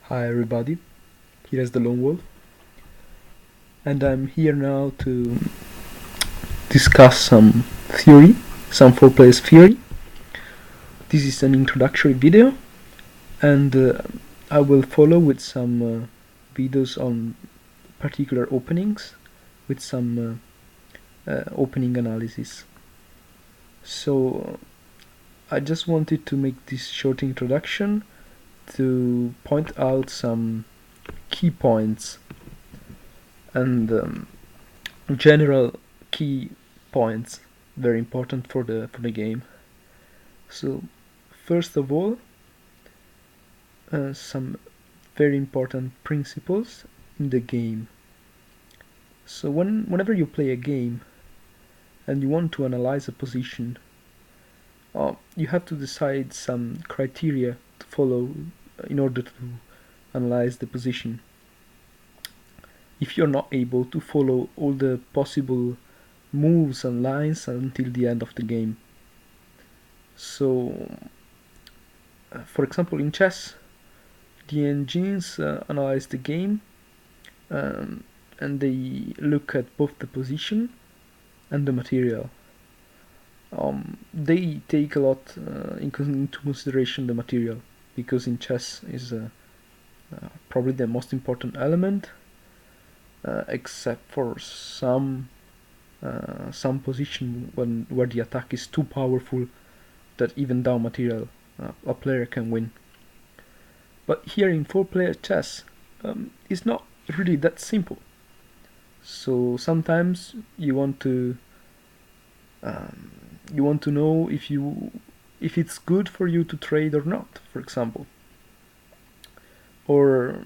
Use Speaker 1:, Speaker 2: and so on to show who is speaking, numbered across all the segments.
Speaker 1: Hi everybody, here's the Lone Wolf, and I'm here now to discuss some theory, some 4 players theory. This is an introductory video, and I will follow with some videos on particular openings, with some opening analysis. So I just wanted to make this short introduction to point out some key points and general key points very important for the game. So first of all, some very important principles in the game. So whenever you play a game and you want to analyze a position, you have to decide some criteria to follow in order to analyze the position. If you're not able to follow all the possible moves and lines until the end of the game. So, for example, in chess, the engines analyze the game and they look at both the position and the material. They take a lot into consideration the material, because in chess is probably the most important element, except for some position where the attack is too powerful that even down material a player can win. But here in 4-player chess, it's not really that simple. So sometimes you want to know if it's good for you to trade or not, for example, or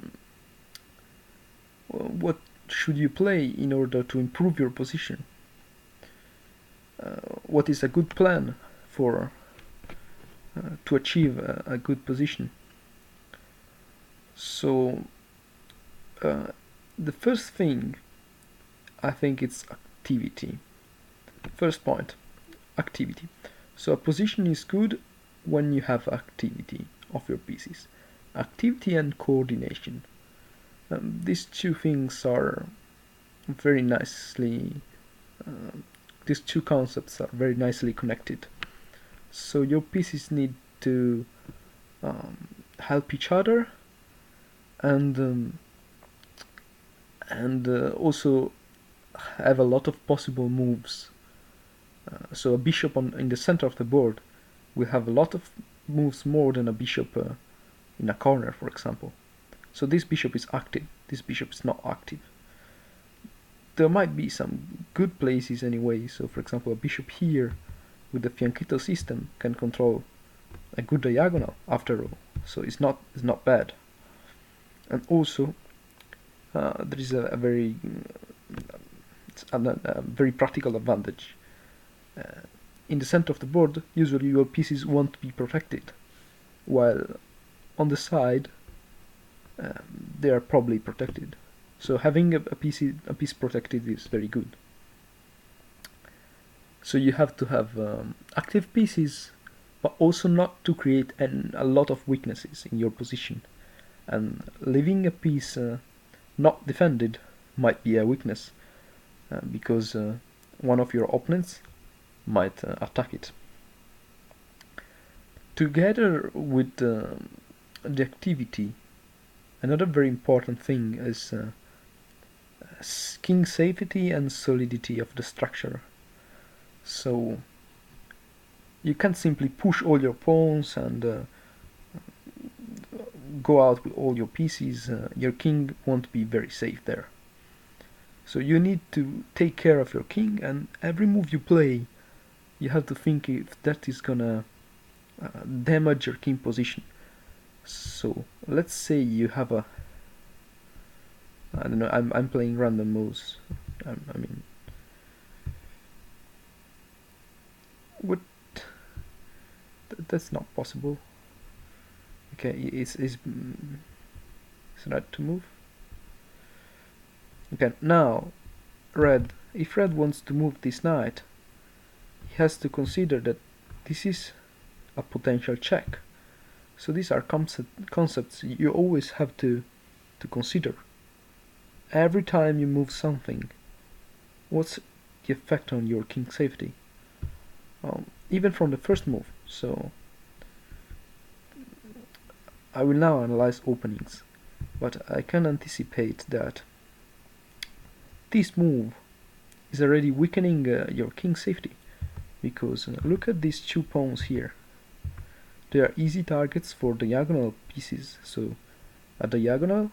Speaker 1: what should you play in order to improve your position. What is a good plan for to achieve a good position. So the first thing, I think it's activity. First point, activity. So a position is good when you have activity of your pieces. Activity and coordination. These two things are very nicely, these two concepts are very nicely connected. So your pieces need to help each other, and also have a lot of possible moves. So a bishop in the center of the board will have a lot of moves more than a bishop in a corner, for example. So this bishop is active, this bishop is not active. There might be some good places anyway, so for example a bishop here with the fianchetto system can control a good diagonal after all, so it's not bad. And also there is a very practical advantage. In the center of the board, usually your pieces won't be protected, while on the side they are probably protected. So having a piece protected is very good. So you have to have active pieces, but also not to create a lot of weaknesses in your position. And leaving a piece not defended might be a weakness, because one of your opponents might attack it. Together with the activity, another very important thing is king safety and solidity of the structure. So you can't simply push all your pawns and go out with all your pieces. Your king won't be very safe there. So you need to take care of your king, and every move you play, you have to think if that is gonna damage your king position. So let's say you have a, I don't know, I'm playing random moves. I mean, what? That's not possible. Okay, is right to move? Okay, now red. If red wants to move this knight, he has to consider that this is a potential check. So these are concepts you always have to consider. Every time you move something, what's the effect on your king safety? Even from the first move. So I will now analyze openings, but I can anticipate that this move is already weakening your king safety, because look at these two pawns here. They are easy targets for diagonal pieces, so a diagonal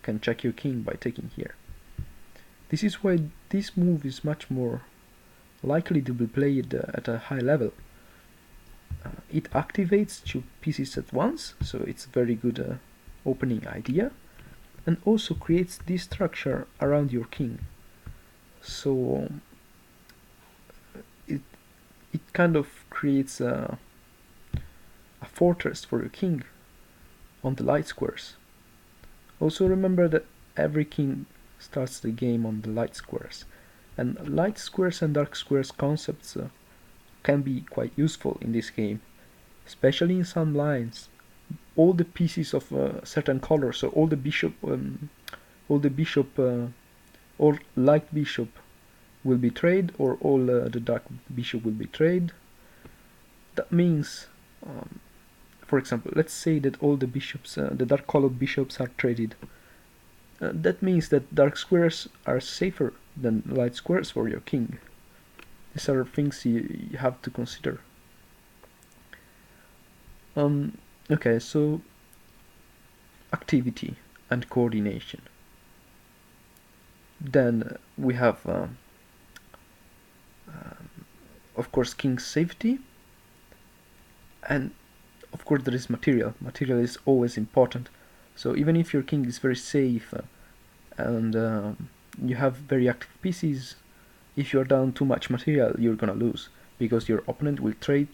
Speaker 1: can check your king by taking here. This is why this move is much more likely to be played at a high level. It activates two pieces at once, so it's a very good opening idea, and also creates this structure around your king. So it kind of creates a fortress for your king on the light squares. Also remember that every king starts the game on the light squares, and light squares and dark squares concepts can be quite useful in this game, especially in some lines. All the pieces of a certain color, so all the bishop, or light bishop will be trade, or all the dark bishop will be trade. That means, for example, let's say that all the bishops, the dark colored bishops are traded. That means that dark squares are safer than light squares for your king. These are things you have to consider. Okay, so activity and coordination. Then we have, of course, king's safety, and of course there is material. Material is always important. So even if your king is very safe and you have very active pieces, if you're down too much material, you're gonna lose, because your opponent will trade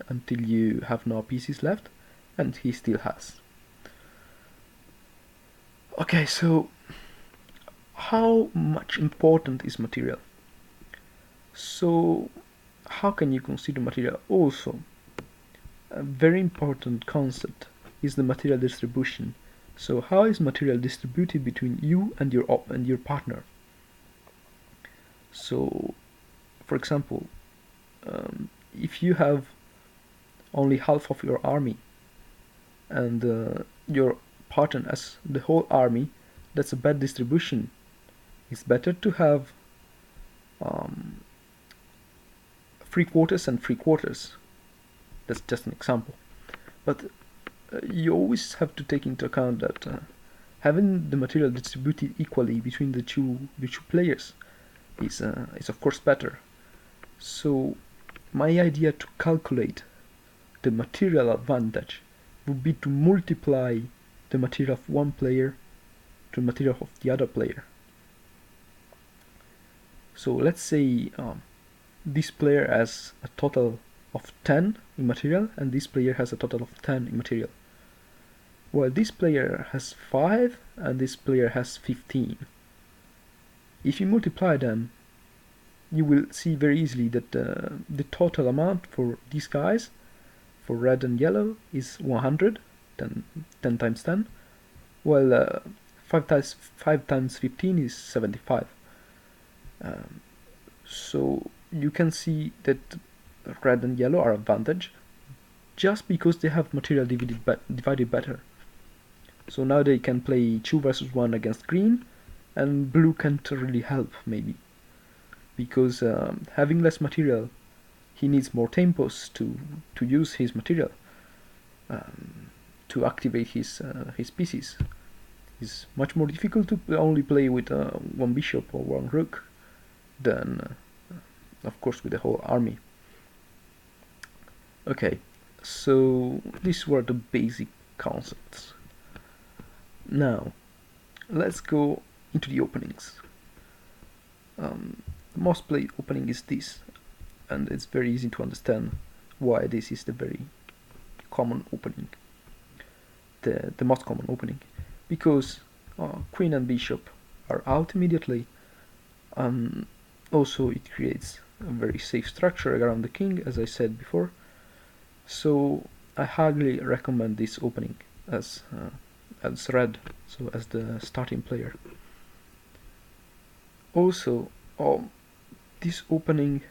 Speaker 1: until you have no pieces left, and he still has. Okay, so how much important is material? So how can you consider material? Also, a very important concept is the material distribution. So how is material distributed between you and your partner? So, for example, if you have only half of your army and your partner has the whole army, that's a bad distribution. It's better to have 3/4 and 3/4. That's just an example. But you always have to take into account that having the material distributed equally between the two players is of course better. So my idea to calculate the material advantage would be to multiply the material of one player to the material of the other player. So let's say this player has a total of 10 in material, and this player has a total of 10 in material. Well, this player has 5 and this player has 15. If you multiply them, you will see very easily that the total amount for these guys, for red and yellow, is 100, 10 times 10, while 5 times 15 is 75. So you can see that red and yellow are advantage just because they have material divided better. So now they can play 2 versus 1 against green, and blue can't really help, maybe, because having less material, he needs more tempos to use his material, to activate his pieces. It's much more difficult to only play with one bishop or one rook than of course with the whole army. Okay, so these were the basic concepts. Now let's go into the openings. The most played opening is this, and it's very easy to understand why this is the very common opening, the most common opening, because queen and bishop are out immediately. Also it creates a very safe structure around the king, as I said before. So I highly recommend this opening as red, so as the starting player. Also, this opening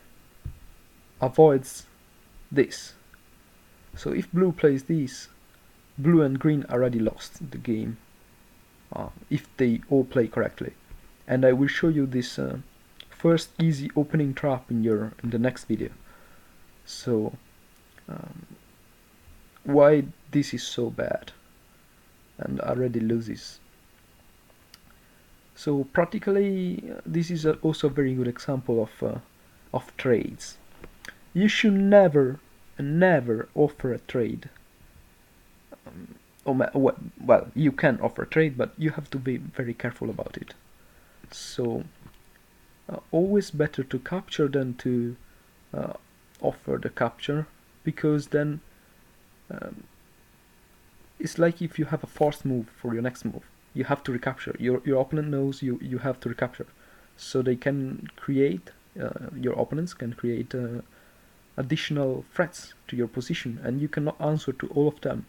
Speaker 1: avoids this. So if blue plays this, blue and green already lost the game if they all play correctly. And I will show you this first easy opening trap in the next video. So why this is so bad and already loses. So practically this is also a very good example of trades. You should never offer a trade. Well, you can offer a trade, but you have to be very careful about it. So always better to capture than to offer the capture, because then it's like if you have a forced move for your next move, you have to recapture. Your opponent knows you have to recapture, so they can create your opponents can create additional threats to your position, and you cannot answer to all of them.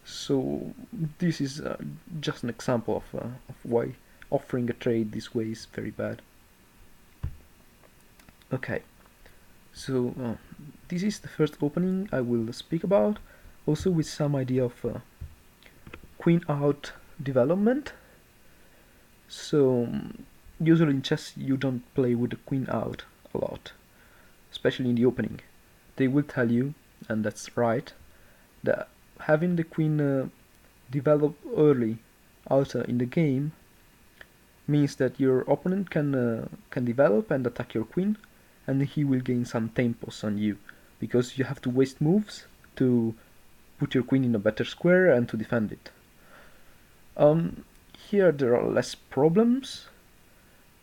Speaker 1: So this is just an example of why offering a trade this way is very bad. Okay, so this is the first opening I will speak about, also with some idea of queen out development. So usually in chess you don't play with the queen out a lot, especially in the opening. They will tell you, and that's right, that having the queen develop early out in the game means that your opponent can develop and attack your queen, and he will gain some tempos on you, because you have to waste moves to put your queen in a better square and to defend it. Here there are less problems,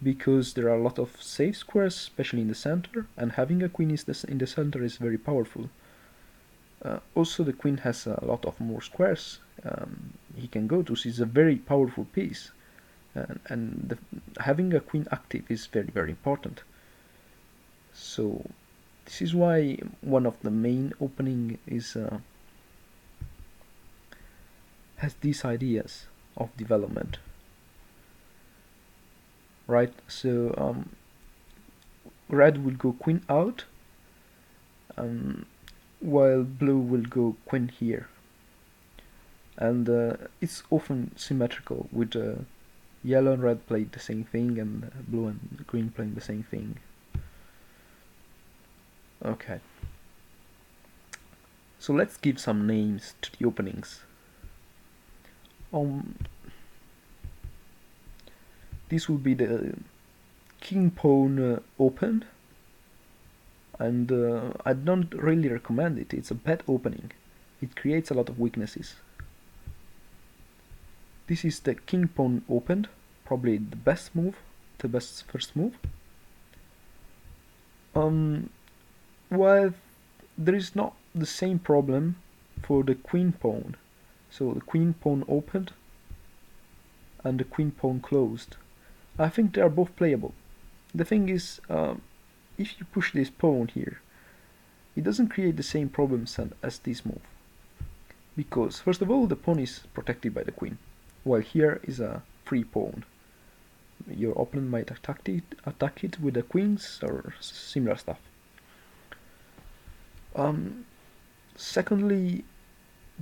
Speaker 1: because there are a lot of safe squares, especially in the center, and having a queen in the center is very powerful. Also, the queen has a lot of more squares he can go to, so it's a very powerful piece, and having a queen active is very important. So this is why one of the main opening is has these ideas of development, right? So red will go queen out, while blue will go queen here, and it's often symmetrical, with yellow and red playing the same thing and blue and green playing the same thing. Okay, so let's give some names to the openings. This will be the king pawn open, and I don't really recommend it. It's a bad opening. It creates a lot of weaknesses. This is the king pawn opened, probably the best move, the best first move. While there is not the same problem for the queen pawn. So the queen pawn opened and the queen pawn closed. I think they are both playable. The thing is, if you push this pawn here, it doesn't create the same problems as this move. Because, first of all, the pawn is protected by the queen, while here is a free pawn. Your opponent might attack it with the queens or similar stuff. Secondly,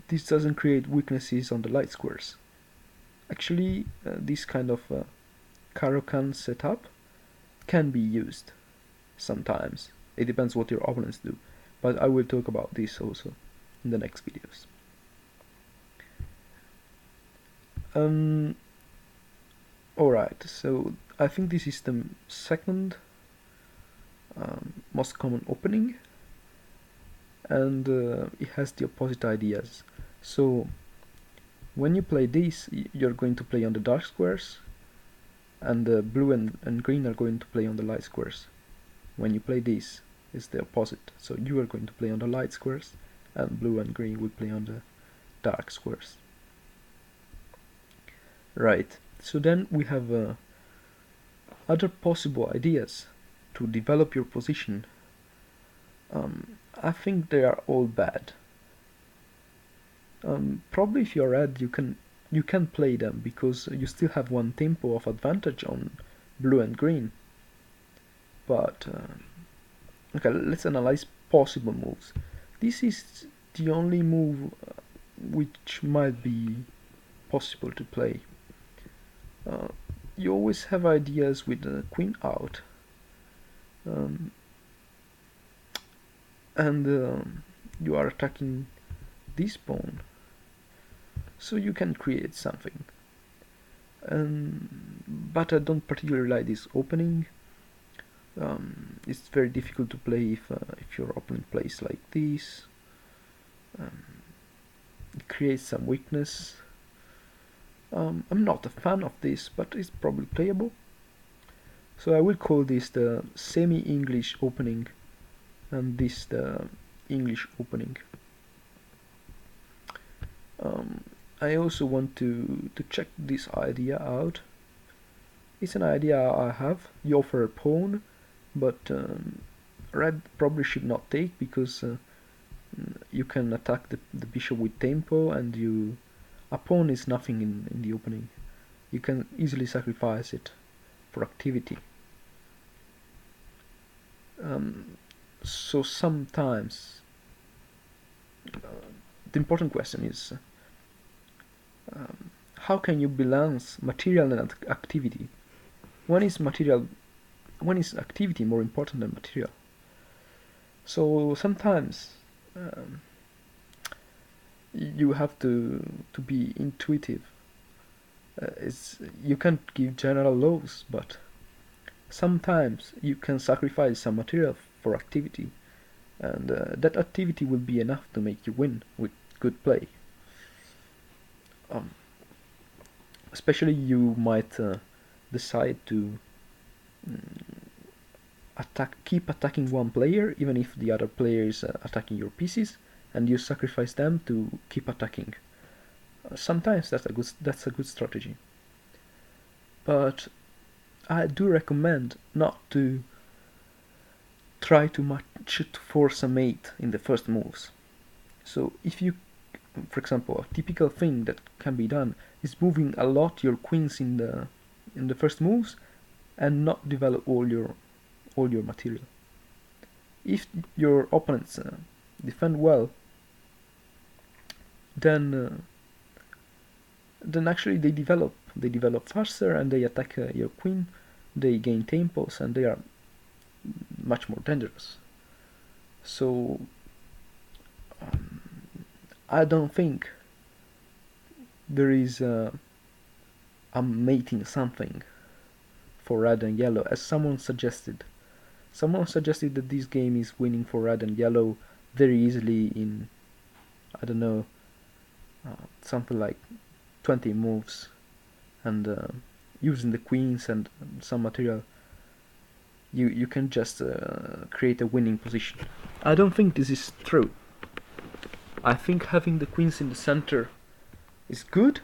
Speaker 1: this doesn't create weaknesses on the light squares. Actually, this kind of Caro-Kann setup can be used sometimes. It depends what your opponents do, but I will talk about this also in the next videos. Alright, so I think this is the second most common opening, and it has the opposite ideas. So when you play this, you're going to play on the dark squares, and blue and green are going to play on the light squares. When you play this, it's the opposite. So you are going to play on the light squares, and blue and green will play on the dark squares. Right, so then we have other possible ideas to develop your position. I think they are all bad. Probably if you're red, you can play them because you still have one tempo of advantage on blue and green. But okay, let's analyze possible moves. This is the only move which might be possible to play. Uh, you always have ideas with the queen out, um, and you are attacking this pawn, so you can create something. But I don't particularly like this opening. It's very difficult to play if your opponent plays like this. It creates some weakness. I'm not a fan of this, but it's probably playable. So I will call this the semi-English opening, and this the English opening. I also want to check this idea out. It's an idea I have. You offer a pawn, but red probably should not take because you can attack the bishop with tempo, and a pawn is nothing in the opening. You can easily sacrifice it for activity. So sometimes the important question is how can you balance material and activity? When is activity more important than material? So sometimes you have to be intuitive. You can't give general laws, but sometimes you can sacrifice some material for activity, and that activity will be enough to make you win with good play. Especially you might decide to keep attacking one player even if the other player is attacking your pieces, and you sacrifice them to keep attacking. Sometimes that's a good strategy, but I do recommend not to try too much to force a mate in the first moves. So if you, for example, a typical thing that can be done is moving a lot your queens in the first moves and not develop all your material. If your opponents defend well, then actually they develop faster, and they attack your queen. They gain tempos, and they are much more dangerous. So I don't think there is a mating something for red and yellow, as someone suggested. Someone suggested that this game is winning for red and yellow very easily in, I don't know, something like 20 moves, and using the queens and some material, you can just create a winning position. I don't think this is true. I think having the queens in the center is good,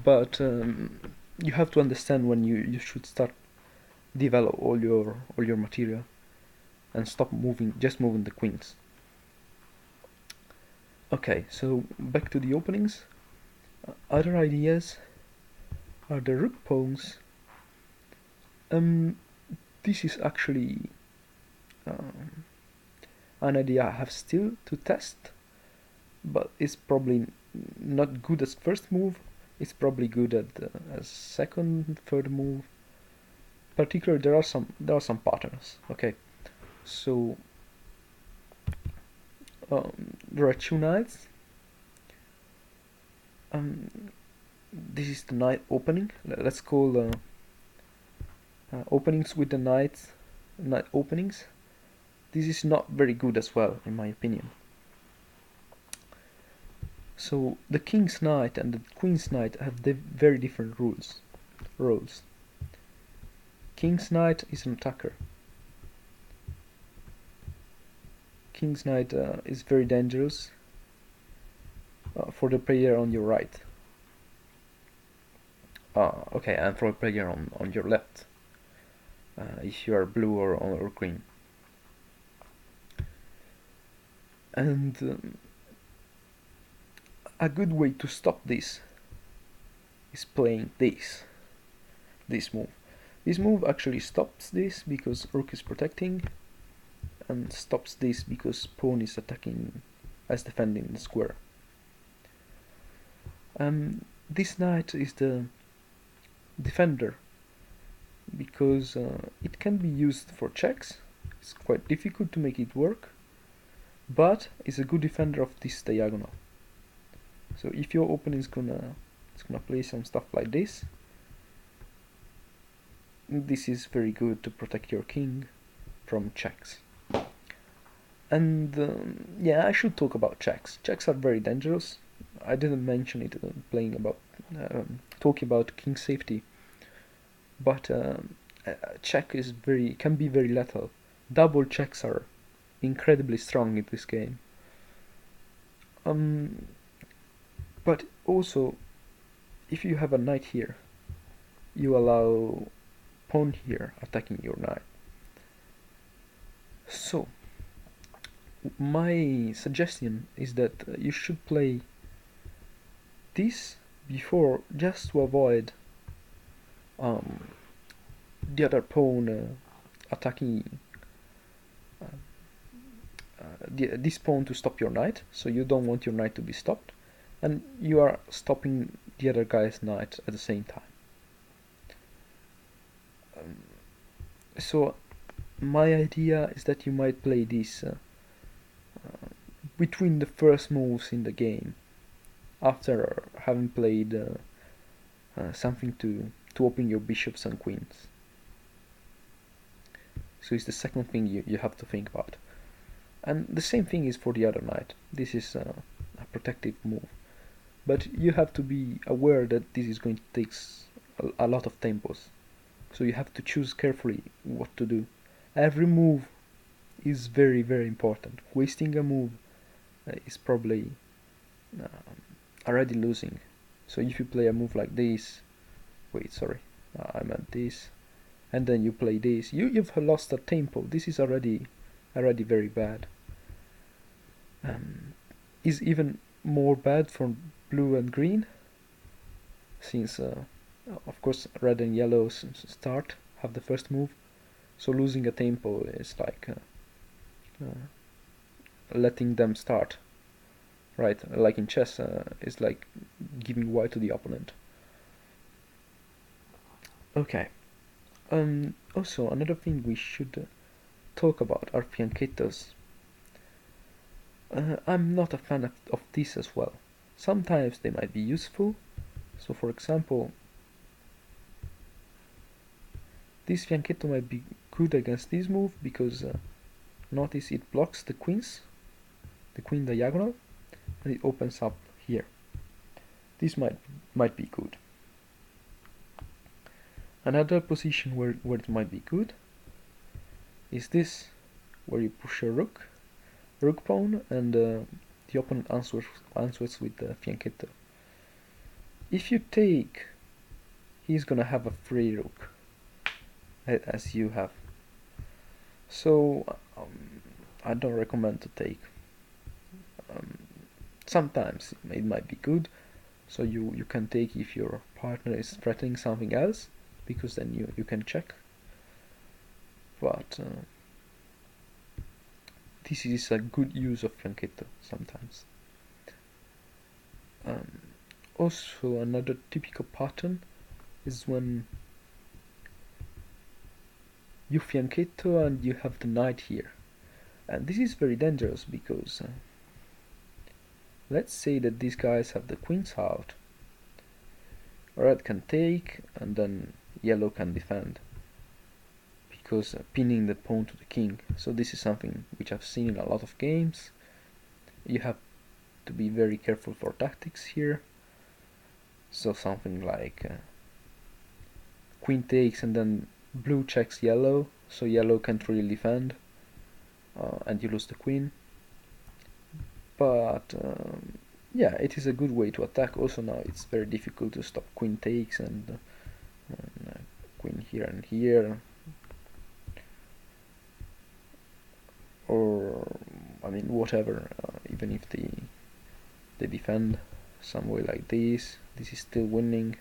Speaker 1: but you have to understand when you should start develop all your material and stop just moving the queens. Okay, so back to the openings. Other ideas are the rook pawns. This is actually an idea I have still to test, but it's probably not good as first move. It's probably good as second, third move. Particularly, there are some patterns. Okay, so there are two knights. This is the knight opening. Let's call openings with the knight openings. This is not very good as well, in my opinion. So the king's knight and the queen's knight have very different roles. King's knight is an attacker. King's knight is very dangerous for the player on your right. Okay, and for a player on your left, if you are blue or green. And a good way to stop this is playing this move. This move actually stops this because rook is protecting, and stops this because pawn is attacking as defending the square. This knight is the defender because it can be used for checks. It's quite difficult to make it work, but it's a good defender of this diagonal. So if your opponent is gonna play some stuff like this is very good to protect your king from checks. And yeah, I should talk about checks. Checks are very dangerous. I didn't mention it talking about king safety, but check can be very lethal. Double checks are incredibly strong in this game. But also, if you have a knight here, you allow pawn here attacking your knight. So my suggestion is that you should play this before, just to avoid the other pawn attacking this pawn to stop your knight. So you don't want your knight to be stopped, and you are stopping the other guy's knight at the same time. So my idea is that you might play this between the first moves in the game, after having played something to open your bishops and queens. So it's the second thing you have to think about. And the same thing is for the other knight. This is a protective move, but you have to be aware that this is going to take a lot of tempos. So you have to choose carefully what to do. Every move is very, very important. Wasting a move is probably already losing. So if you play a move like this, I meant this, and then you play this, you've lost a tempo. This is already very bad. Is even more bad for blue and green, since of course red and yellow have the first move, so losing a tempo is like letting them start, right? Like in chess, it's like giving white to the opponent. Okay. Also, another thing we should talk about are fianchettos. I'm not a fan of this as well. Sometimes they might be useful. So for example, this fianchetto might be good against this move because notice it blocks the queen diagonal, and it opens up here. This might be good. Another position where it might be good is this, where you push a rook pawn, and the opponent answers with the fianchetto. If you take, he's gonna have a free rook, as you have. So I don't recommend to take. Sometimes it might be good, so you can take if your partner is threatening something else, because then you can check. But this is a good use of fianchetto sometimes. Also, another typical pattern is when you fianchetto and you have the knight here, and this is very dangerous because let's say that these guys have the queens out. Red can take, and then yellow can defend, because pinning the pawn to the king. So this is something which I've seen in a lot of games. You have to be very careful for tactics here. So something like queen takes, and then blue checks yellow, so yellow can't really defend, and you lose the queen. But yeah, it is a good way to attack. Also now it's very difficult to stop queen takes and queen here and here. Or I mean, whatever, even if they defend some way like this is still winning.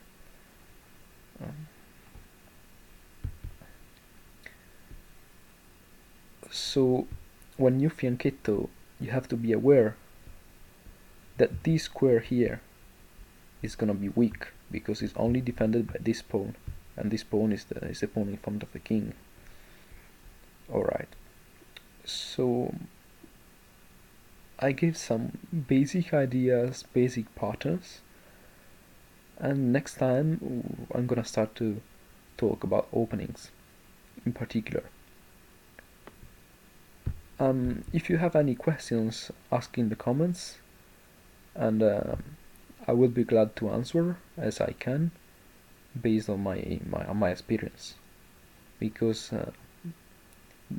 Speaker 1: So when you fianchetto, you have to be aware that this square here is gonna be weak because it's only defended by this pawn, and this pawn is the pawn in front of the king. Alright, so I gave some basic ideas, basic patterns, and next time I'm gonna start to talk about openings in particular. If you have any questions, ask in the comments, and I will be glad to answer as I can based on my experience, because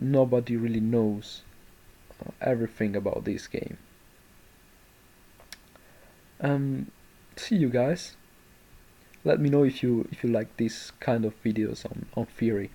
Speaker 1: nobody really knows everything about this game. See you guys. Let me know if you like this kind of videos on theory.